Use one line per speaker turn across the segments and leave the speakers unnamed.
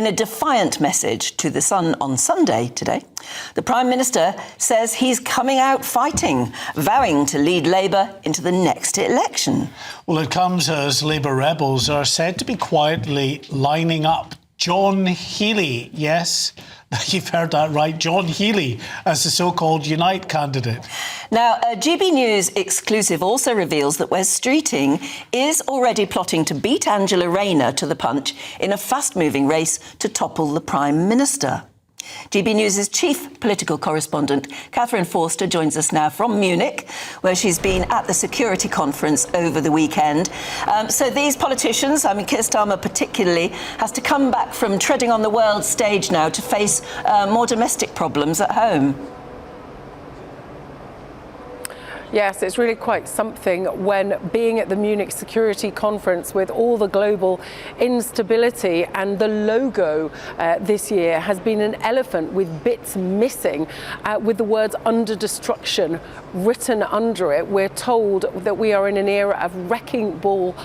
In a defiant message to The Sun on Sunday today, the Prime Minister says he's coming out fighting, vowing to lead Labour into the next election.
Well, it comes as Labour rebels are said to be quietly lining up John Healey, yes, you've heard that right, John Healey, as the so-called Unite candidate.
Now, a GBNews exclusive also reveals that Wes Streeting is already plotting to beat Angela Rayner to the punch in a fast-moving race to topple the Prime Minister. GBNews' chief political correspondent, Katherine Forster, joins us now from Munich, where she's been at the security conference over the weekend. So these politicians, I mean, Keir Starmer particularly, has to come back from treading on the world stage now to face more domestic problems at home.
Yes, it's really quite something when being at the Munich security conference with all the global instability, and the logo this year has been an elephant with bits missing, with the words "under destruction" written under it. We're told that we are in an era of wrecking ball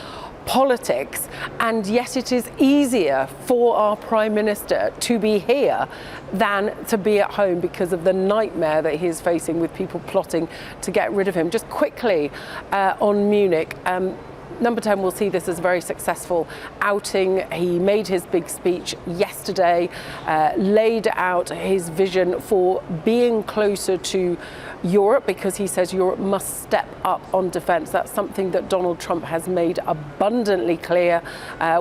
politics, and yet it is easier for our Prime Minister to be here than to be at home because of the nightmare that he is facing with people plotting to get rid of him. Just quickly on Munich, Number 10 will see this as a very successful outing. He made his big speech yesterday, laid out his vision for being closer to Europe, because he says Europe must step up on defence. That's something that Donald Trump has made abundantly clear.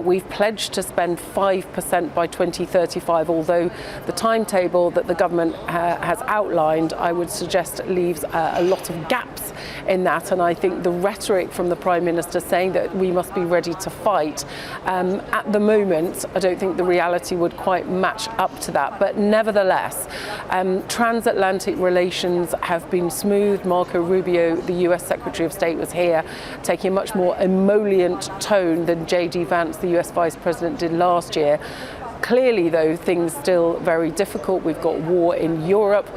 We've pledged to spend 5% by 2035, although the timetable that the government has outlined, I would suggest, leaves a lot of gaps in that. And I think the rhetoric from the Prime Minister saying that we must be ready to fight, at the moment, I don't think the reality would quite match up to that. But nevertheless, transatlantic relations have been smooth. Marco Rubio, the US Secretary of State, was here taking a much more emollient tone than J.D. Vance, the US Vice President, did last year. Clearly, though, things still very difficult. We've got war in Europe,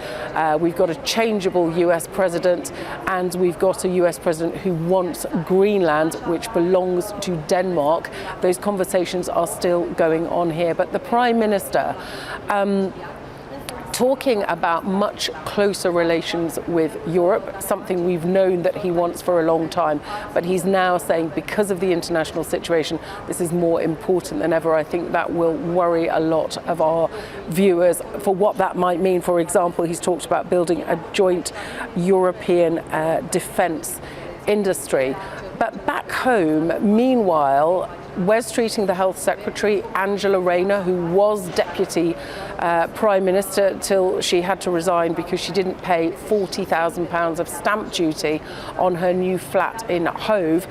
we've got a changeable US president, and we've got a US president who wants Greenland, which belongs to Denmark. Those conversations are still going on here. But the Prime Minister, talking about much closer relations with Europe, something we've known that he wants for a long time, but he's now saying because of the international situation, this is more important than ever. I think that will worry a lot of our viewers for what that might mean. For example, he's talked about building a joint European defence industry. But back home, meanwhile, Wes Streeting, the Health Secretary, Angela Rayner, who was Deputy Prime Minister till she had to resign because she didn't pay £40,000 of stamp duty on her new flat in Hove,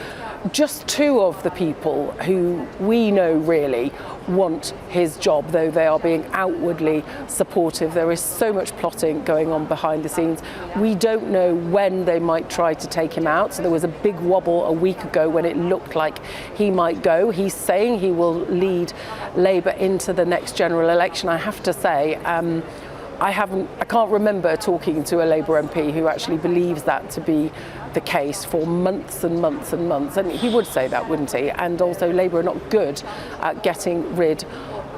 just two of the people who we know really want his job, though they are being outwardly supportive. There is so much plotting going on behind the scenes. We don't know when they might try to take him out. So there was a big wobble a week ago when it looked like he might go. He's saying he will lead Labour into the next general election. I have to say, I can't remember talking to a Labour MP who actually believes that to be the case for months and months and months. And he would say that, wouldn't he? And also, Labour are not good at getting rid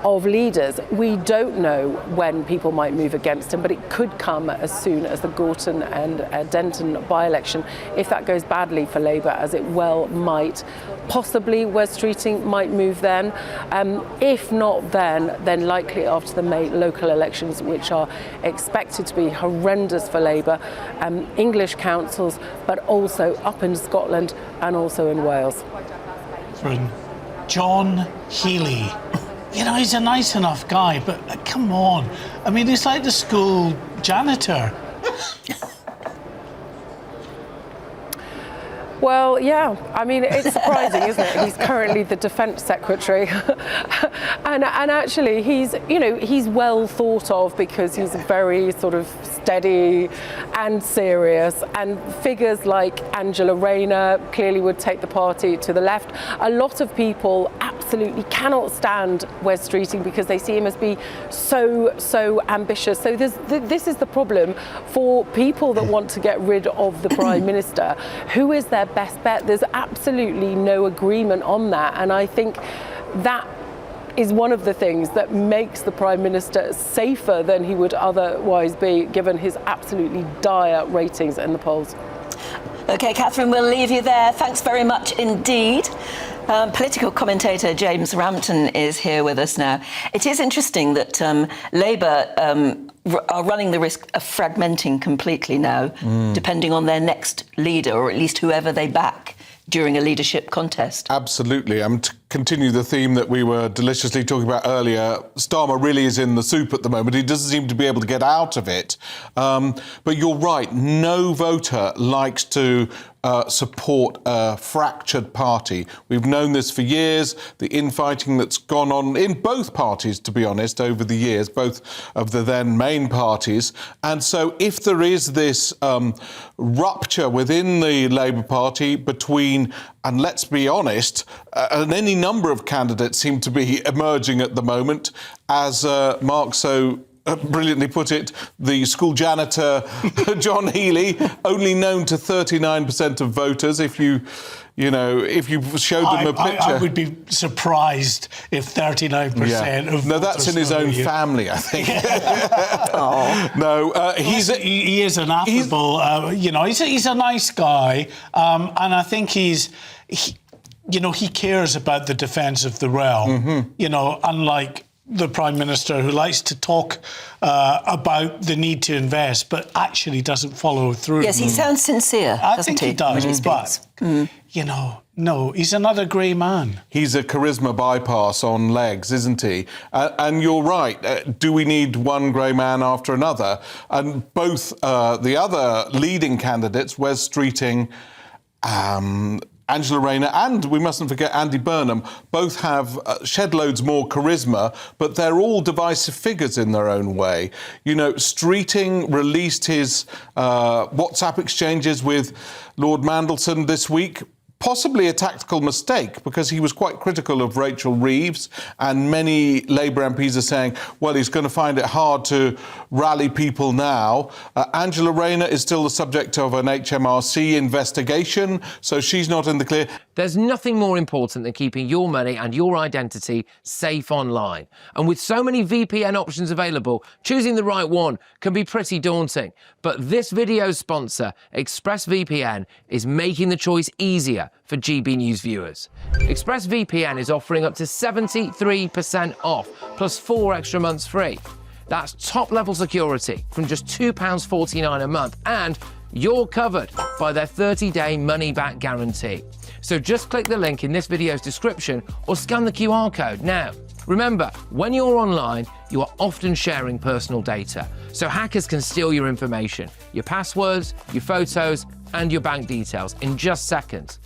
of leaders. We don't know when people might move against him, but it could come as soon as the Gorton and Denton by-election. If that goes badly for Labour, as it well might, possibly Wes Streeting might move then. If not then likely after the May local elections, which are expected to be horrendous for Labour, English councils, but also up in Scotland and also in Wales.
John Healey. You know, he's a nice enough guy, but come on. I mean, he's like the school janitor.
Well, yeah, I mean, it's surprising, isn't it? He's currently the Defence Secretary. and actually, he's well thought of because he's very sort of steady and serious. And figures like Angela Rayner clearly would take the party to the left. A lot of people absolutely cannot stand Wes Streeting because they see him as being so ambitious. So this is the problem for people that want to get rid of the Prime Minister. Who is their best bet? There's absolutely no agreement on that, and I think that is one of the things that makes the Prime Minister safer than he would otherwise be, given his absolutely dire ratings in the polls.
OK, Katherine, we'll leave you there. Thanks very much indeed. Political commentator James Rampton is here with us now. It is interesting that Labour are running the risk of fragmenting completely now, depending on their next leader, or at least whoever they back during a leadership contest.
Absolutely. To continue the theme that we were deliciously talking about earlier, Starmer really is in the soup at the moment. He doesn't seem to be able to get out of it. But you're right, no voter likes to support a fractured party. We've known this for years, the infighting that's gone on in both parties, to be honest, over the years, both of the then main parties. And so if there is this rupture within the Labour Party between, and let's be honest, and any number of candidates seem to be emerging at the moment, as Mark so brilliantly put it, the school janitor, John Healey, only known to 39% of voters. If you showed them a picture,
I would be surprised if 39% of
no, that's in his own family, I think. No,
he is an affable, he's a nice guy, and I think he cares about the defence of the realm. Unlike the Prime Minister, who likes to talk about the need to invest, but actually doesn't follow through.
Yes, he sounds sincere,
I think he does, but, no, he's another grey man.
He's a charisma bypass on legs, isn't he? And you're right. Do we need one grey man after another? And both the other leading candidates, Wes Streeting, Angela Rayner, and we mustn't forget Andy Burnham, both have shed loads more charisma, but they're all divisive figures in their own way. Streeting released his WhatsApp exchanges with Lord Mandelson this week. Possibly a tactical mistake, because he was quite critical of Rachel Reeves, and many Labour MPs are saying, well, he's going to find it hard to rally people now. Angela Rayner is still the subject of an HMRC investigation, so she's not in the clear.
There's nothing more important than keeping your money and your identity safe online. And with so many VPN options available, choosing the right one can be pretty daunting. But this video's sponsor, ExpressVPN, is making the choice easier for GB News viewers. ExpressVPN is offering up to 73% off, plus 4 extra months free. That's top-level security from just £2.49 a month, and you're covered by their 30-day money-back guarantee. So just click the link in this video's description or scan the QR code now. Remember, when you're online, you are often sharing personal data, so hackers can steal your information, your passwords, your photos, and your bank details in just seconds.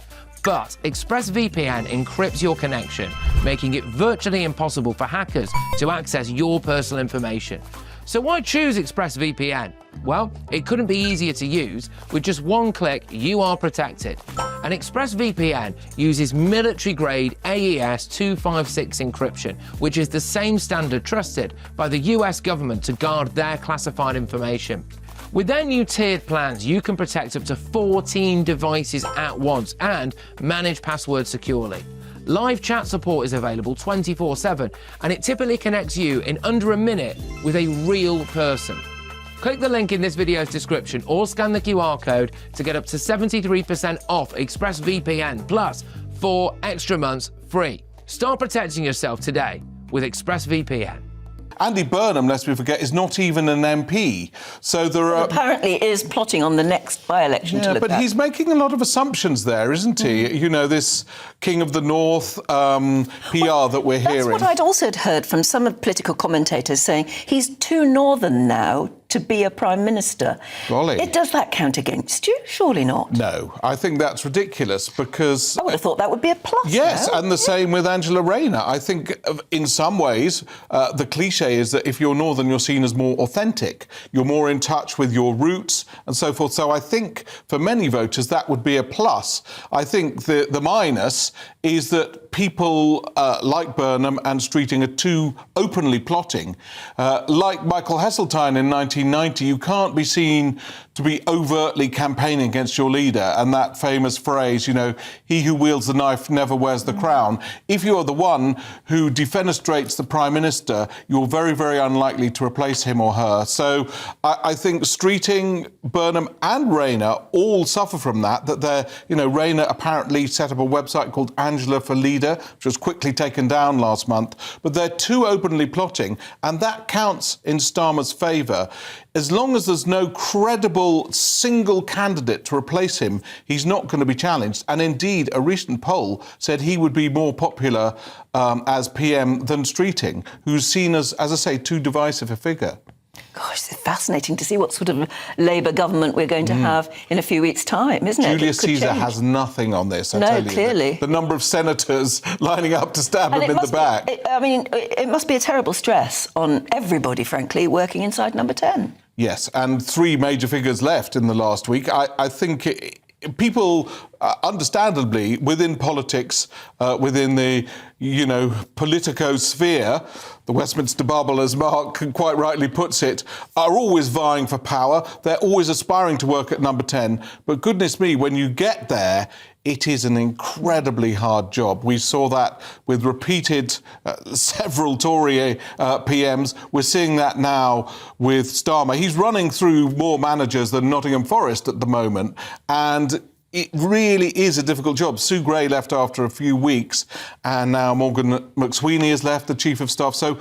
But ExpressVPN encrypts your connection, making it virtually impossible for hackers to access your personal information. So why choose ExpressVPN? Well, it couldn't be easier to use. With just one click, you are protected. And ExpressVPN uses military-grade AES 256 encryption, which is the same standard trusted by the US government to guard their classified information. With their new tiered plans, you can protect up to 14 devices at once and manage passwords securely. Live chat support is available 24/7, and it typically connects you in under a minute with a real person. Click the link in this video's description or scan the QR code to get up to 73% off ExpressVPN, plus 4 extra months free. Start protecting yourself today with ExpressVPN.
Andy Burnham, lest we forget, is not even an MP. So there are...
Apparently is plotting on the next by-election to look
but
at.
he's making a lot of assumptions there, isn't he? This King of the North PR that we're hearing.
That's what I'd also heard from some of political commentators saying he's too northern now to be a Prime Minister.
Golly.
Does that count against you? Surely not.
No, I think that's ridiculous, because...
I would have thought that would be a plus.
Yes,
no?
and the same with Angela Rayner. I think in some ways the cliche is that if you're northern, you're seen as more authentic. You're more in touch with your roots and so forth. So I think for many voters that would be a plus. I think the minus is that people like Burnham and Streeting are too openly plotting. Like Michael Heseltine in 19 1990, you can't be seen to be overtly campaigning against your leader. And that famous phrase, you know, he who wields the knife never wears the crown. If you're the one who defenestrates the Prime Minister, you're very, very unlikely to replace him or her. So I think Streeting, Burnham and Rayner all suffer from that they're, you know, Rayner apparently set up a website called Angela for Leader, which was quickly taken down last month. But they're too openly plotting, and that counts in Starmer's favour. As long as there's no credible single candidate to replace him, he's not going to be challenged. And indeed, a recent poll said he would be more popular as PM than Streeting, who's seen as I say, too divisive a figure.
Gosh, it's fascinating to see what sort of Labour government we're going to have in a few weeks' time, isn't it?
Julius Caesar has nothing on this, I tell you.
Clearly.
The number of senators lining up to stab him in the back.
It must be a terrible stress on everybody, frankly, working inside Number 10.
Yes, and 3 major figures left in the last week. I think people, understandably, within politics, within the, you know, politico-sphere, the Westminster bubble, as Mark quite rightly puts it, are always vying for power. They're always aspiring to work at Number 10. But goodness me, when you get there, it is an incredibly hard job. We saw that with repeated several Tory PMs. We're seeing that now with Starmer. He's running through more managers than Nottingham Forest at the moment, and it really is a difficult job. Sue Gray left after a few weeks, and now Morgan McSweeney has left, the Chief of Staff. So,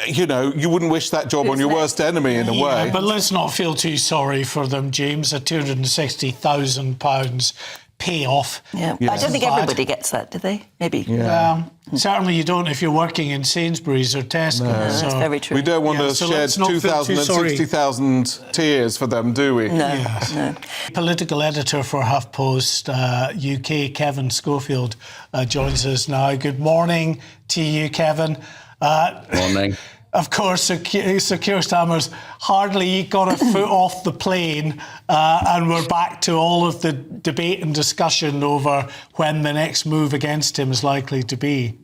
you know, you wouldn't wish that job on your worst enemy in a way.
But let's not feel too sorry for them, James. A £260,000 payoff.
Yeah, I don't think everybody gets that, do they? Maybe.
Yeah. Certainly you don't if you're working in Sainsbury's or Tesco.
No, that's very true.
We don't want to shed 2,000 and 60,000 tears for them, do we?
No.
Political editor for HuffPost UK, Kevin Schofield, joins us now. Good morning to you, Kevin.
Morning.
Of course, Sir Keir Starmer's hardly got a foot off the plane, and we're back to all of the debate and discussion over when the next move against him is likely to be.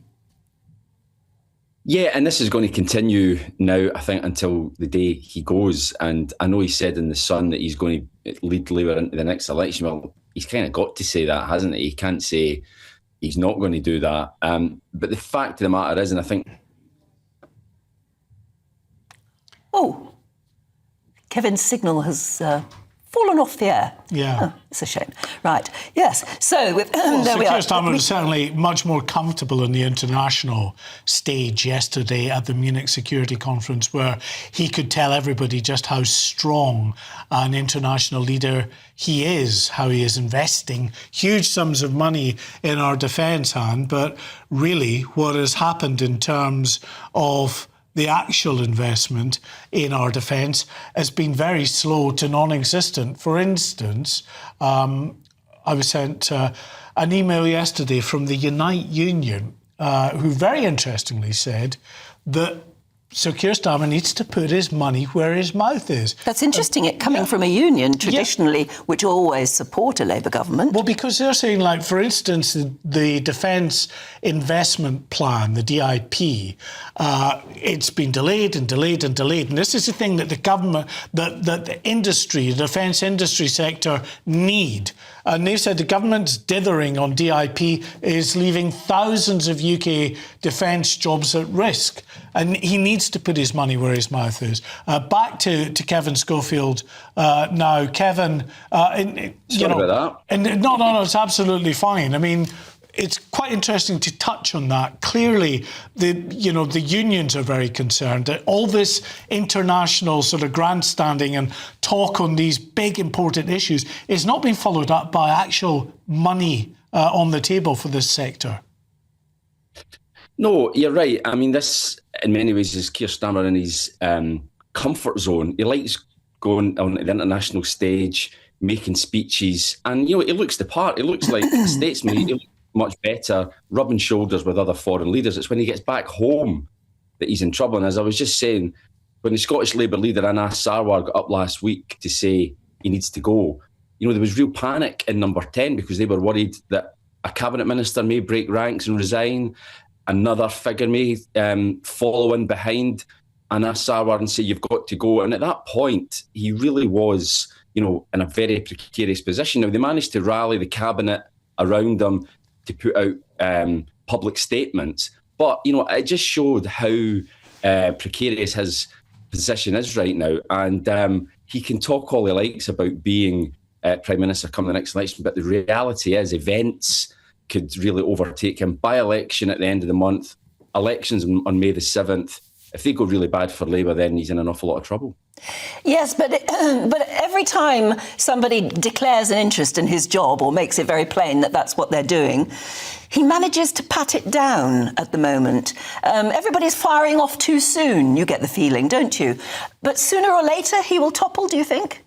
Yeah, and this is going to continue now, I think, until the day he goes. And I know he said in The Sun that he's going to lead Labour into the next election. Well, he's kind of got to say that, hasn't he? He can't say he's not going to do that. But the fact of the matter is, and I think...
Oh, Kevin's signal has fallen off the air.
Yeah.
Oh, it's a shame. Right, yes. So, there
Sir
we
Keir
are.
Starmer was certainly much more comfortable in the international stage yesterday at the Munich Security Conference, where he could tell everybody just how strong an international leader he is, how he is investing huge sums of money in our defence hand. But really, what has happened in terms of the actual investment in our defence has been very slow to non-existent. For instance, I was sent an email yesterday from the Unite Union, who very interestingly said that Sir Keir Starmer needs to put his money where his mouth is.
That's interesting, it coming from a union, traditionally, which always support a Labour government.
Well, because they're saying, like, for instance, the Defence Investment Plan, the DIP, it's been delayed and delayed and delayed. And this is the thing that the government, that the industry, the defence industry sector need. And they've said the government's dithering on DIP is leaving thousands of UK defence jobs at risk. And he needs to put his money where his mouth is. Back to Kevin Schofield now. Kevin,
Sorry about that.
And no, it's absolutely fine. I mean, it's quite interesting to touch on that. Clearly, the unions are very concerned that all this international sort of grandstanding and talk on these big important issues is not being followed up by actual money on the table for this sector.
No, you're right. I mean, this, in many ways, is Keir Starmer in his comfort zone. He likes going on the international stage, making speeches, and, you know, he looks the part. He looks like a statesman. He looks much better, rubbing shoulders with other foreign leaders. It's when he gets back home that he's in trouble. And as I was just saying, when the Scottish Labour leader Anna Sarwar got up last week to say he needs to go, you know, there was real panic in Number 10 because they were worried that a cabinet minister may break ranks and resign. Another figure may follow in behind. Anna Sarwar and say, you've got to go. And at that point, he really was, in a very precarious position. Now, they managed to rally the cabinet around him to put out public statements. But, it just showed how precarious his position is right now. And he can talk all he likes about being Prime Minister come the next election. But the reality is events could really overtake him. By-election at the end of the month, elections on May the 7th. If they go really bad for Labour, then he's in an awful lot of trouble.
Yes, but every time somebody declares an interest in his job or makes it very plain that that's what they're doing, he manages to pat it down at the moment. Everybody's firing off too soon, you get the feeling, don't you? But sooner or later, he will topple, do you think?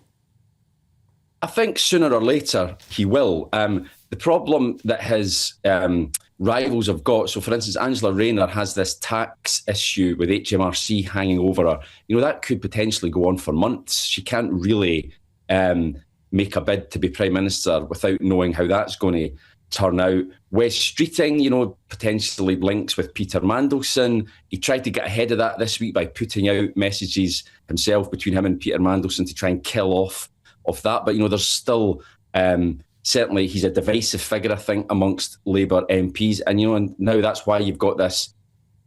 I think sooner or later he will. The problem that his rivals have got, so for instance, Angela Rayner has this tax issue with HMRC hanging over her. That could potentially go on for months. She can't really make a bid to be Prime Minister without knowing how that's going to turn out. Wes Streeting, potentially links with Peter Mandelson. He tried to get ahead of that this week by putting out messages himself between him and Peter Mandelson to try and kill off of that. But, there's still... certainly, he's a divisive figure, I think, amongst Labour MPs. And, and now that's why you've got this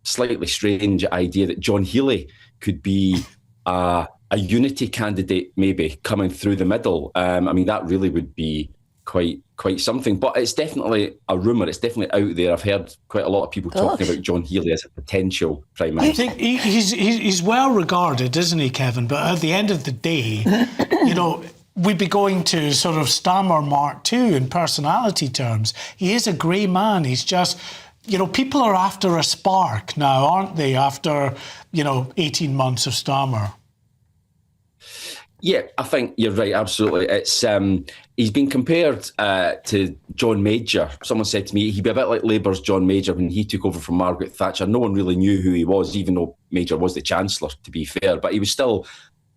slightly strange idea that John Healey could be a unity candidate, maybe, coming through the middle. That really would be quite something. But it's definitely a rumour. It's definitely out there. I've heard quite a lot of people talking about John Healey as a potential Prime Minister.
I think he's well regarded, isn't he, Kevin? But at the end of the day, we'd be going to sort of Starmer Mark II in personality terms. He is a grey man. He's just, people are after a spark now, aren't they, after, 18 months of Starmer?
Yeah, I think you're right, absolutely. It's he's been compared to John Major. Someone said to me he'd be a bit like Labour's John Major when he took over from Margaret Thatcher. No one really knew who he was, even though Major was the Chancellor, to be fair. But he was still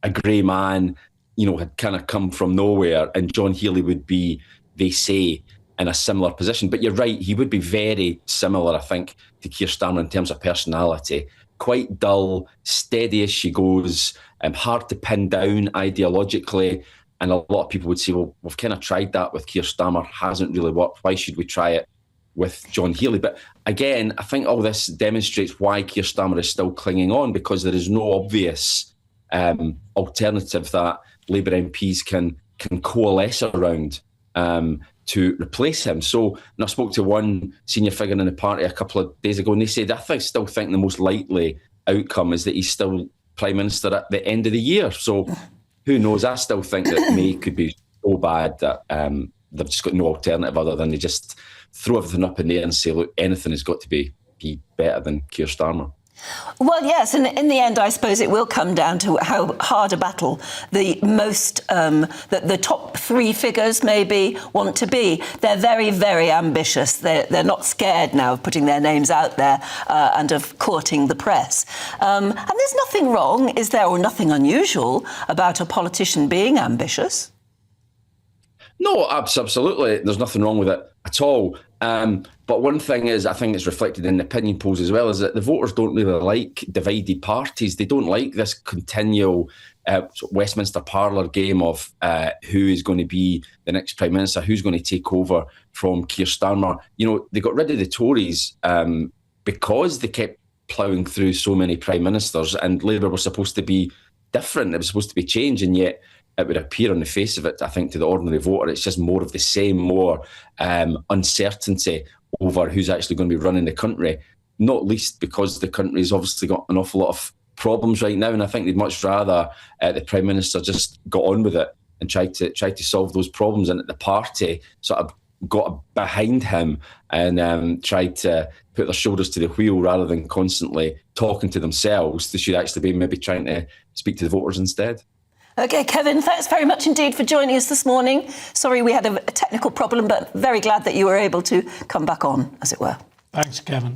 a grey man, had kind of come from nowhere, and John Healey would be, they say, in a similar position. But you're right, he would be very similar, I think, to Keir Starmer in terms of personality. Quite dull, steady as she goes, hard to pin down ideologically. And a lot of people would say, well, we've kind of tried that with Keir Starmer, hasn't really worked. Why should we try it with John Healey? But again, I think all this demonstrates why Keir Starmer is still clinging on, because there is no obvious alternative that Labour MPs can coalesce around to replace him. So, and I spoke to one senior figure in the party a couple of days ago, and they said, I still think the most likely outcome is that he's still Prime Minister at the end of the year. So who knows? I still think that May could be so bad that they've just got no alternative other than they just throw everything up in the air and say, look, anything has got to be better than Keir Starmer.
Well, yes, and in the end, I suppose it will come down to how hard a battle the top three figures maybe want to be. They're very, very ambitious. They're not scared now of putting their names out there and of courting the press. And there's nothing wrong, is there, or nothing unusual about a politician being ambitious?
No, absolutely. There's nothing wrong with it at all. But one thing is, I think it's reflected in the opinion polls as well, is that the voters don't really like divided parties. They don't like this continual Westminster parlour game of who is going to be the next Prime Minister, who's going to take over from Keir Starmer. They got rid of the Tories because they kept ploughing through so many Prime Ministers, and Labour was supposed to be different. It was supposed to be change, and yet it would appear on the face of it, I think, to the ordinary voter, it's just more of the same, more uncertainty over who's actually going to be running the country, not least because the country's obviously got an awful lot of problems right now, and I think they'd much rather the Prime Minister just got on with it and tried to solve those problems, and the party sort of got behind him and tried to put their shoulders to the wheel rather than constantly talking to themselves. They should actually be maybe trying to speak to the voters instead.
OK, Kevin, thanks very much indeed for joining us this morning. Sorry we had a technical problem, but very glad that you were able to come back on, as it were.
Thanks, Kevin.